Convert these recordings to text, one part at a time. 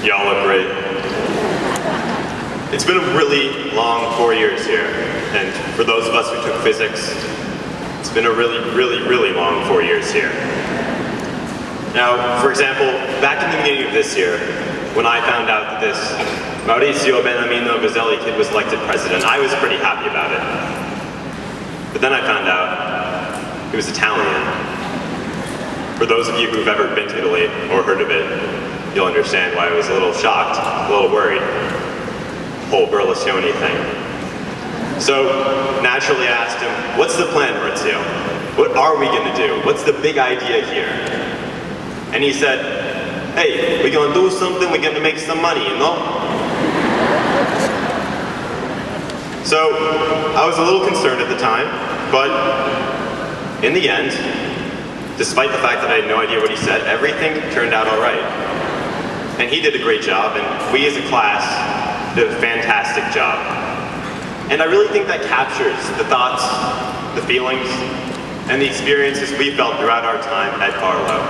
Y'all look great. It's been a really long 4 years here, and for those of us who took physics, it's been a really long 4 years here. Now, for example, back in the beginning of this year, when I found out that this Mauricio Benamino Gazzelli kid was elected president, I was pretty happy about it. But then I found out he was Italian. For those of you who've ever been to Italy or heard of it, you'll understand why I was a little shocked, a little worried. Whole Berlusconi thing. So, naturally I asked him, what's the plan, Maurizio? What are we gonna do? What's the big idea here? And he said, hey, we're gonna do something, we're gonna make some money, you know? So, I was a little concerned at the time, but in the end, despite the fact that I had no idea what he said, everything turned out all right. And he did a great job, and we as a class did a fantastic job. And I really think that captures the thoughts, the feelings, and the experiences we felt throughout our time at Barlow.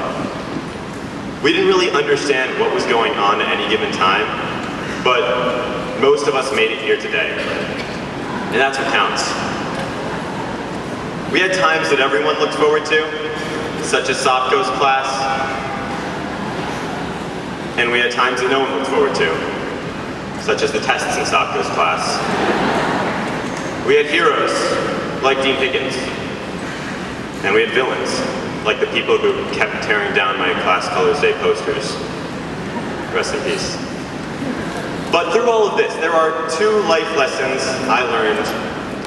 We didn't really understand what was going on at any given time, but most of us made it here today. And that's what counts. We had times that everyone looked forward to, such as Sopko's class, and we had times that no one looked forward to, such as the tests in Sopko's class. We had heroes, like Dean Higgins, and we had villains, like the people who kept tearing down my class Colors Day posters. Rest in peace. But through all of this, there are two life lessons I learned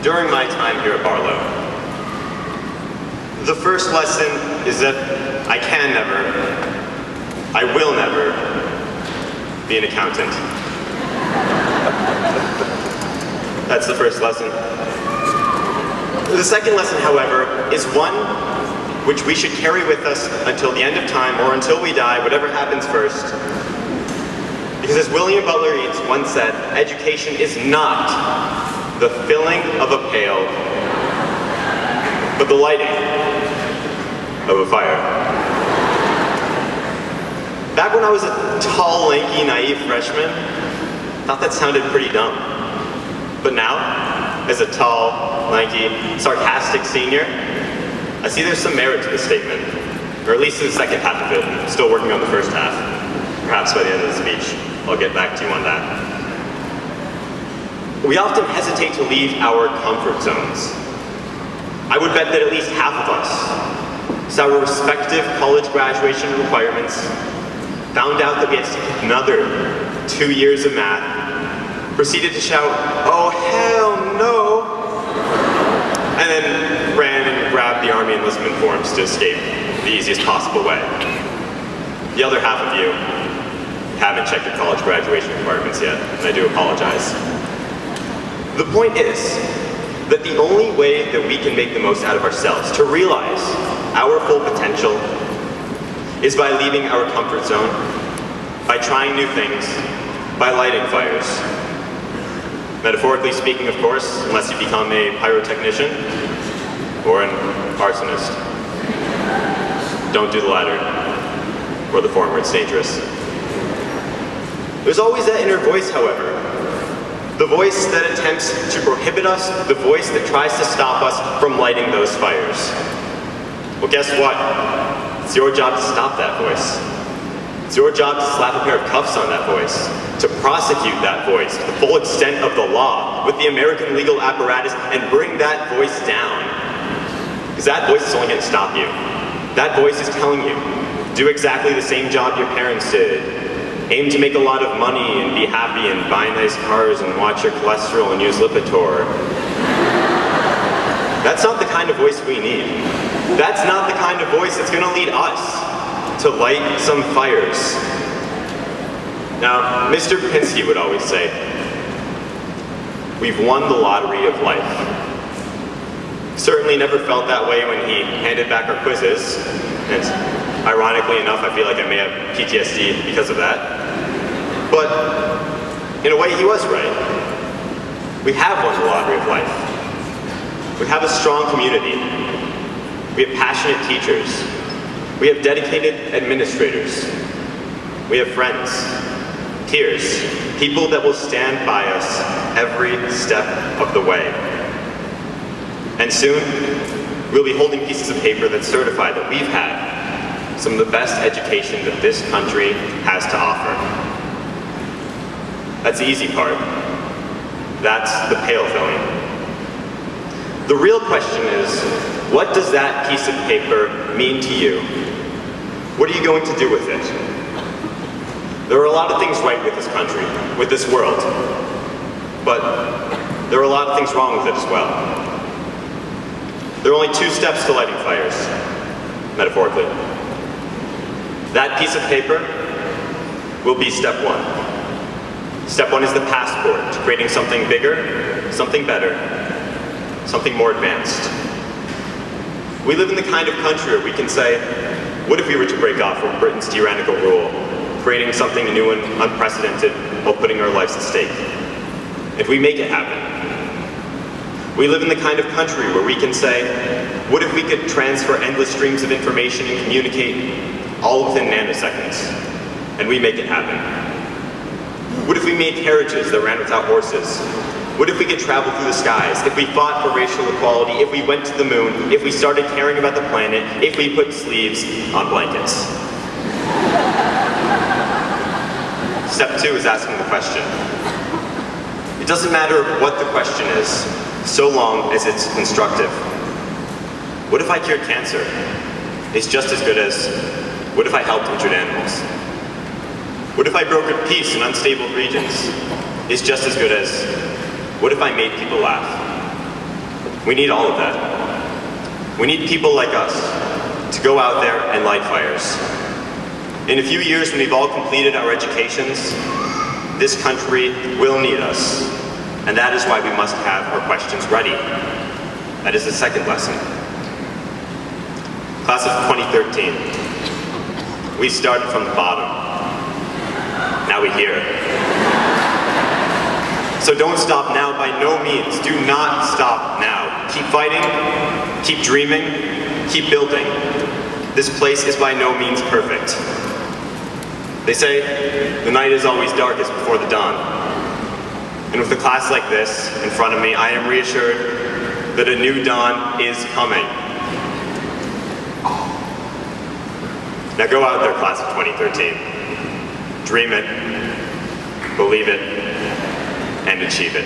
during my time here at Barlow. The first lesson is that I can never, I will never be an accountant. That's the first lesson. The second lesson, however, is one which we should carry with us until the end of time, or until we die, whatever happens first. Because as William Butler Yeats once said, education is not the filling of a pail, but the lighting of a fire. Back when I was a tall, lanky, naive freshman, I thought that sounded pretty dumb. But now, as a tall, lanky, sarcastic senior, I see there's some merit to the statement, or at least to the second half of it. I'm still working on the first half. Perhaps by the end of the speech, I'll get back to you on that. We often hesitate to leave our comfort zones. I would bet that at least half of us saw our respective college graduation requirements, found out that we had to take another 2 years of math, proceeded to shout, oh hell no, and then ran and grabbed the Army enlistment forms to escape the easiest possible way. The other half of you haven't checked your college graduation requirements yet, and I do apologize. The point is that the only way that we can make the most out of ourselves, to realize our full potential, is by leaving our comfort zone, by trying new things, by lighting fires. Metaphorically speaking, of course, unless you become a pyrotechnician or an arsonist. Don't do the latter, or the former, it's dangerous. There's always that inner voice, however. The voice that attempts to prohibit us, the voice that tries to stop us from lighting those fires. Well, guess what? It's your job to stop that voice. It's your job to slap a pair of cuffs on that voice, to prosecute that voice to the full extent of the law with the American legal apparatus and bring that voice down. Because that voice is only going to stop you. That voice is telling you, do exactly the same job your parents did. Aim to make a lot of money and be happy and buy nice cars and watch your cholesterol and use Lipitor. That's not the kind of voice we need. That's not the kind of voice that's going to lead us to light some fires. Now, Mr. Pinsky would always say, we've won the lottery of life. Certainly never felt that way when he handed back our quizzes, and ironically enough, I feel like I may have PTSD because of that. But in a way, he was right. We have won the lottery of life. We have a strong community. We have passionate teachers. We have dedicated administrators. We have friends. peers, people that will stand by us every step of the way. And soon, we'll be holding pieces of paper that certify that we've had some of the best education that this country has to offer. That's the easy part. That's the pale filling. The real question is, what does that piece of paper mean to you? What are you going to do with it? There are a lot of things right with this country, with this world, but there are a lot of things wrong with it as well. There are only 2 steps to lighting fires, metaphorically. That piece of paper will be step 1. Step 1 is the passport to creating something bigger, something better, something more advanced. We live in the kind of country where we can say, what if we were to break off from Britain's tyrannical rule, creating something new and unprecedented while putting our lives at stake? If we make it happen. We live in the kind of country where we can say, what if we could transfer endless streams of information and communicate all within nanoseconds? And we make it happen. What if we made carriages that ran without horses? What if we could travel through the skies? If we fought for racial equality? If we went to the moon? If we started caring about the planet? If we put sleeves on blankets? Step 2 is asking the question. It doesn't matter what the question is, so long as it's constructive. What if I cured cancer? It's just as good as, what if I helped injured animals? What if I brokered peace in unstable regions? It's just as good as, what if I made people laugh? We need all of that. We need people like us to go out there and light fires. In a few years, when we've all completed our educations, this country will need us. And that is why we must have our questions ready. That is the second lesson. Class of 2013. We started from the bottom. Now we're here. So don't stop now, by no means. Do not stop now. Keep fighting, keep dreaming, keep building. This place is by no means perfect. They say the night is always darkest before the dawn. And with a class like this in front of me, I am reassured that a new dawn is coming. Now go out there, class of 2013. Dream it, believe it, and achieve it.